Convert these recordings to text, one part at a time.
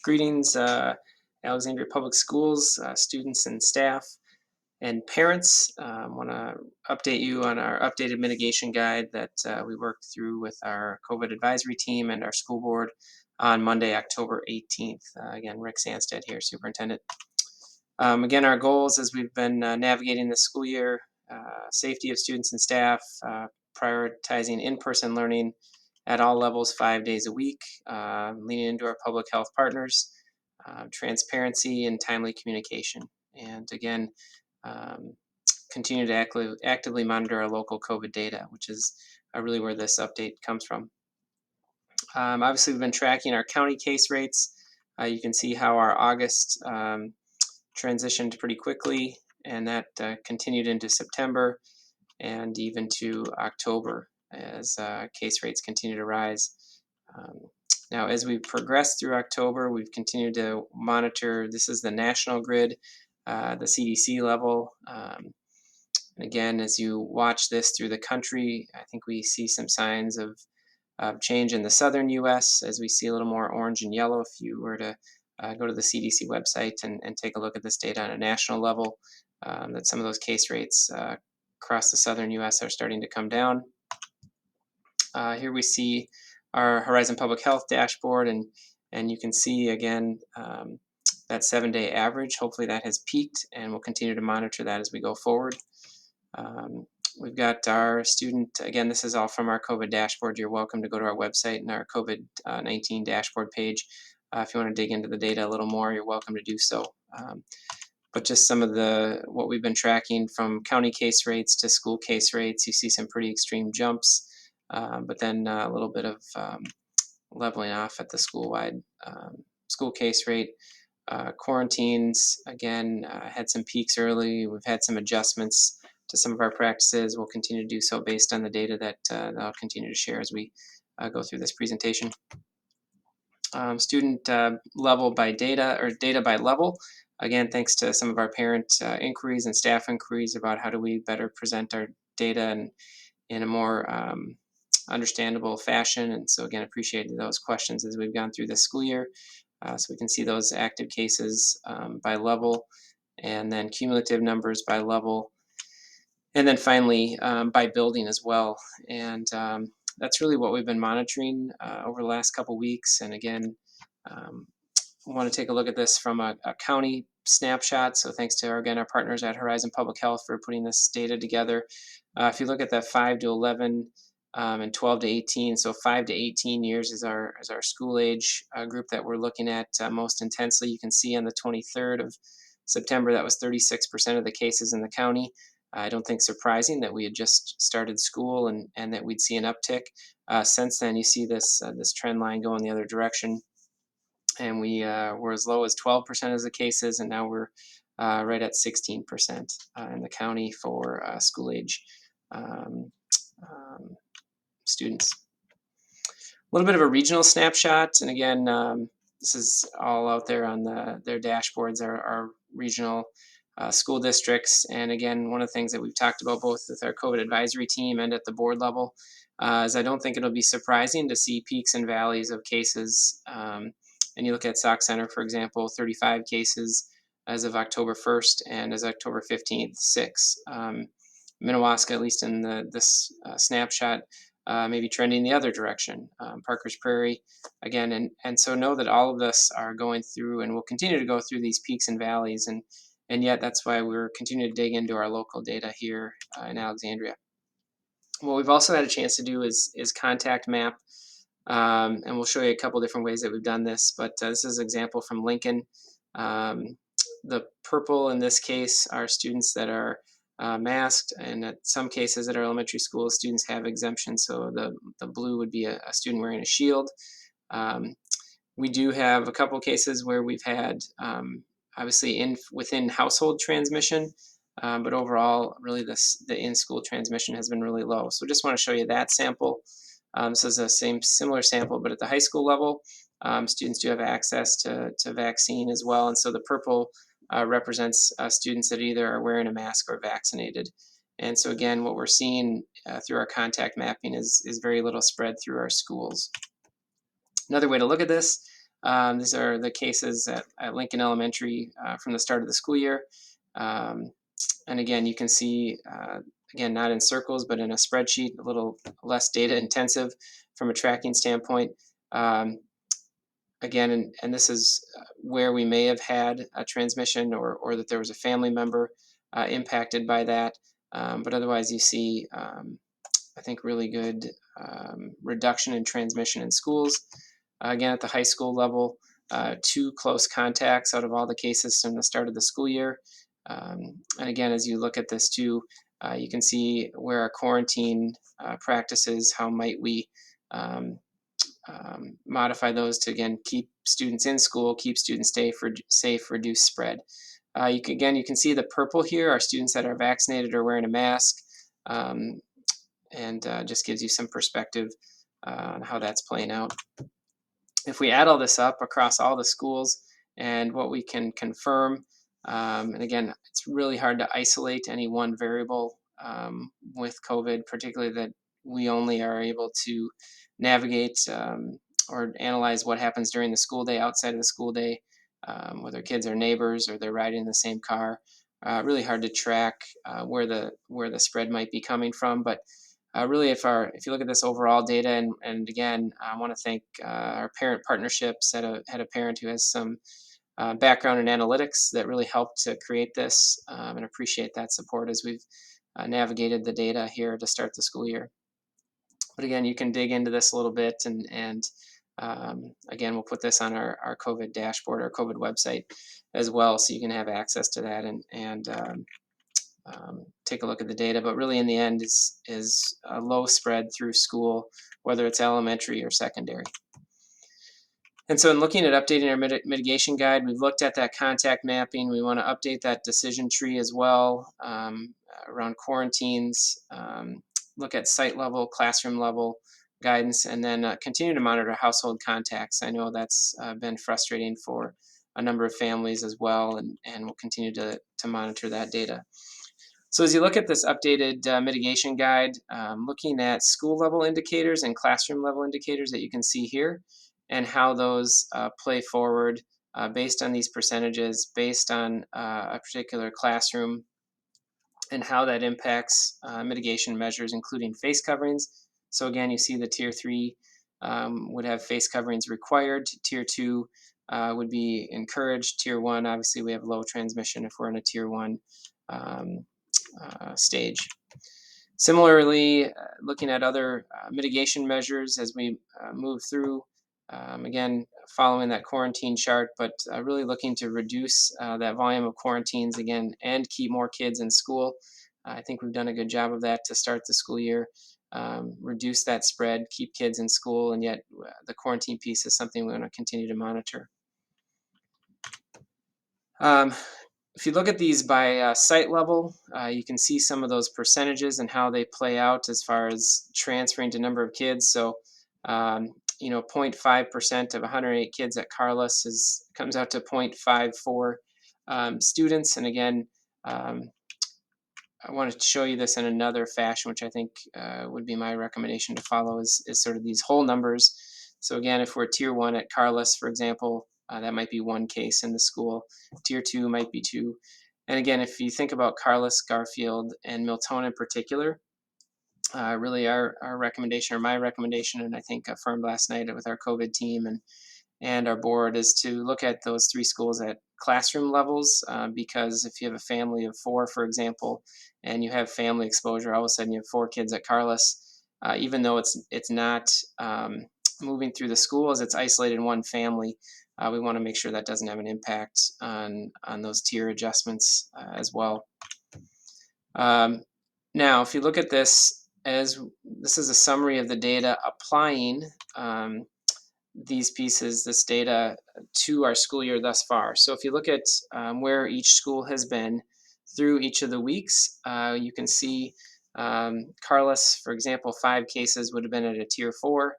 Greetings, Alexandria Public Schools, students and staff and parents. I want to update you on our updated mitigation guide that we worked through with our COVID advisory team and our school board on Monday, October 18th. Again, Rick Sandstead here, superintendent. Again, our goals as we've been navigating this school year, safety of students and staff, prioritizing in-person learning at all levels 5 days a week, leaning into our public health partners, transparency and timely communication. And again, um, continue to actively monitor our local COVID data, which is really where this update comes from. Obviously, we've been tracking our county case rates. You can see how our August transitioned pretty quickly, and that continued into September and even to October as case rates continue to rise. Um, Now, as we progress through October, we've continued to monitor. This is the national grid, the CDC level. And again, as you watch this through the country, I think we see some signs of change in the southern US as we see a little more orange and yellow. If you were to go to the CDC website and take a look at this data on a national level, that some of those case rates across the southern US are starting to come down. Here we see our Horizon Public Health dashboard, and you can see again that 7-day average. Hopefully that has peaked, and we'll continue to monitor that as we go forward. We've got our student, again, this is all from our COVID dashboard. You're welcome to go to our website and our COVID-19 dashboard page. If you want to dig into the data a little more, you're welcome to do so. But just some of what we've been tracking from county case rates to school case rates, you see some pretty extreme jumps, but then a little bit of leveling off at the school-wide school case rate. Quarantines, again, had some peaks early. We've had some adjustments to some of our practices. We'll continue to do so based on the data that I'll continue to share as we go through this presentation. Student level by data, or data by level. Again, thanks to some of our parent inquiries and staff inquiries about how do we better present our data and in a more understandable fashion. And so again, appreciated those questions as we've gone through this school year. So we can see those active cases by level, and then cumulative numbers by level, and then finally by building as well. And that's really what we've been monitoring over the last couple weeks. And again, we want to take a look at this from a county snapshot. So thanks to our partners at Horizon Public Health for putting this data together. If you look at the 5 to 11 and 12 to 18, so 5 to 18 years is our school age group that we're looking at most intensely. You can see on the 23rd of September that was 36% of the cases in the county. I don't think surprising that we had just started school and that we'd see an uptick. Since then, you see this trend line going the other direction, and we were as low as 12% of the cases, and now we're right at 16% in the county for school age students. A little bit of a regional snapshot, and again, this is all out there on their dashboards, our regional school districts. And again, one of the things that we've talked about both with our COVID advisory team and at the board level is I don't think it'll be surprising to see peaks and valleys of cases. And you look at Sauk Center, for example, 35 cases as of October 1st, and as October 15th, 6. Minnewaska, at least in this snapshot, maybe trending the other direction. Parker's Prairie, again, and so know that all of us are going through and will continue to go through these peaks and valleys, and yet that's why we're continuing to dig into our local data here in Alexandria. What we've also had a chance to do is contact map, and we'll show you a couple different ways that we've done this, but this is an example from Lincoln. The purple in this case are students that are masked, and at some cases at our elementary school, students have exemptions, so the blue would be a student wearing a shield. We do have a couple cases where we've had obviously within household transmission, but overall, really the in-school transmission has been really low. So just want to show you that sample. This is a similar sample, but at the high school level, students do have access to vaccine as well. And so the purple represents students that either are wearing a mask or vaccinated. And so again, what we're seeing through our contact mapping is very little spread through our schools. Another way to look at this These are the cases at Lincoln Elementary from the start of the school year. Um, and again, you can see, again, not in circles, but in a spreadsheet, a little less data intensive from a tracking standpoint. Um, Again, and this is where we may have had a transmission, or that there was a family member impacted by that. But otherwise, you see, I think, really good reduction in transmission in schools. Again, at the high school level, two close contacts out of all the cases from the start of the school year. And again, as you look at this too, you can see where our quarantine practices, how might we um, modify those to, again, keep students in school, keep students safe, reduce spread. Again, you can see the purple here are students that are vaccinated or wearing a mask, um, and just gives you some perspective on how that's playing out. If we add all this up across all the schools and what we can confirm, and again, it's really hard to isolate any one variable with COVID, particularly that we only are able to navigate or analyze what happens during the school day, outside of the school day, whether kids are neighbors or they're riding in the same car. Really hard to track where the spread might be coming from, but really, if you look at this overall data, and again, I want to thank our parent partnerships. Had a parent who has some background in analytics that really helped to create this, and appreciate that support as we've navigated the data here to start the school year. But again, you can dig into this a little bit, and again, we'll put this on our COVID dashboard, our COVID website as well, so you can have access to that, and take a look at the data. But really, in the end, is a low spread through school, whether it's elementary or secondary. And so, in looking at updating our mitigation guide, we've looked at that contact mapping. We want to update that decision tree as well, around quarantines. Look at site level, classroom level guidance, and then continue to monitor household contacts. I know that's been frustrating for a number of families as well, and we'll continue to monitor that data. So as you look at this updated mitigation guide, looking at school level indicators and classroom level indicators that you can see here, and how those play forward based on these percentages, based on a particular classroom, and how that impacts mitigation measures, including face coverings. So again, you see the tier 3 would have face coverings required. Tier 2 would be encouraged. Tier 1, obviously, we have low transmission if we're in a tier 1 um, stage. Similarly, looking at other mitigation measures as we move through, again, following that quarantine chart, but really looking to reduce that volume of quarantines again and keep more kids in school. I think we've done a good job of that to start the school year. Reduce that spread, keep kids in school, and yet the quarantine piece is something we want to continue to monitor. Um, if you look at these by site level, you can see some of those percentages and how they play out as far as transferring to number of kids. So, 0.5% of 108 kids at Carlos comes out to 0.54 students. And again, um, I wanted to show you this in another fashion, which I think would be my recommendation to follow, is sort of these whole numbers. So again, if we're tier 1 at Carlos, for example, that might be one case in the school. Tier 2 might be 2. And again, if you think about Carlos, Garfield, and Miltona in particular, really our recommendation, or my recommendation, and I think affirmed last night with our COVID team and our board, is to look at those 3 schools at classroom levels, because if you have a family of 4, for example, and you have family exposure, all of a sudden you have 4 kids at Carlos, even though it's not moving through the schools, it's isolated in one family. We want to make sure that doesn't have an impact on those tier adjustments as well. Now, if you look at this, as this is a summary of the data applying these pieces, this data, to our school year thus far. So if you look at where each school has been through each of the weeks, you can see Carlos, for example, 5 cases would have been at a tier 4.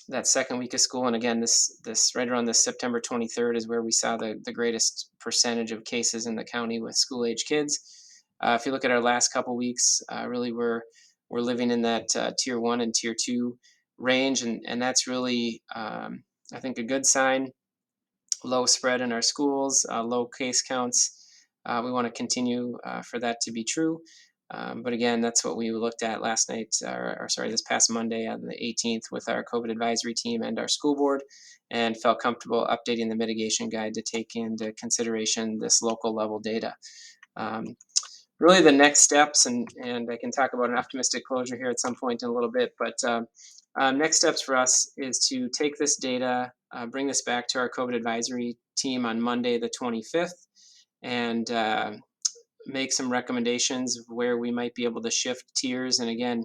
That second week of school, and again, this right around this September 23rd is where we saw the greatest percentage of cases in the county with school age kids. If you look at our last couple weeks, really we're living in that tier 1 and tier 2 range, and that's really I think a good sign. Low spread in our schools, low case counts. We want to continue for that to be true. But again, that's what we looked at last night, or sorry, this past Monday on the 18th with our COVID advisory team and our school board, and felt comfortable updating the mitigation guide to take into consideration this local level data. Um, Really the next steps, and I can talk about an optimistic closure here at some point in a little bit, but next steps for us is to take this data, bring this back to our COVID advisory team on Monday the 25th, and make some recommendations of where we might be able to shift tiers. And again,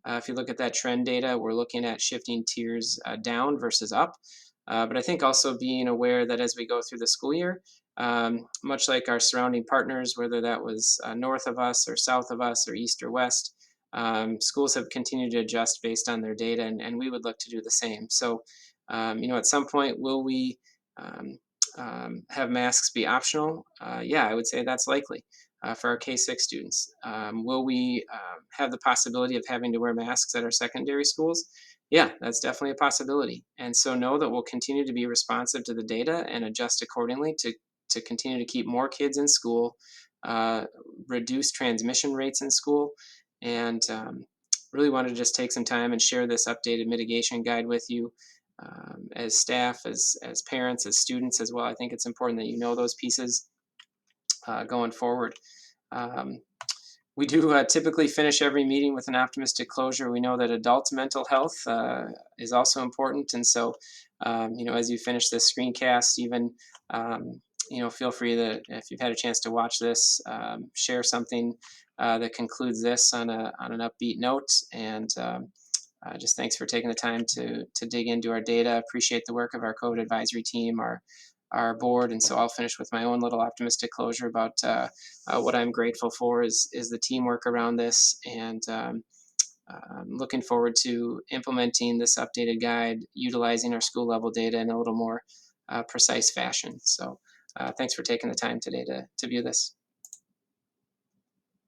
if you look at that trend data, we're looking at shifting tiers down versus up. But I think also being aware that as we go through the school year, much like our surrounding partners, whether that was north of us or south of us or east or west, schools have continued to adjust based on their data, and we would look to do the same. So, at some point, will we um, have masks be optional? Yeah, I would say that's likely for our K-6 students. Will we have the possibility of having to wear masks at our secondary schools? Yeah, that's definitely a possibility. And so know that we'll continue to be responsive to the data and adjust accordingly to continue to keep more kids in school, uh, reduce transmission rates in school, and really want to just take some time and share this updated mitigation guide with you. As staff, as parents, as students as well, I think it's important that you know those pieces going forward. Um, we do typically finish every meeting with an optimistic closure. We know that adult mental health is also important, and so as you finish this screencast, even um, feel free to, if you've had a chance to watch this, share something that concludes this on an upbeat note. And just thanks for taking the time to dig into our data. Appreciate the work of our COVID advisory team, our board, and so I'll finish with my own little optimistic closure about what I'm grateful for is the teamwork around this, and looking forward to implementing this updated guide, utilizing our school level data in a little more precise fashion. So thanks for taking the time today to view this.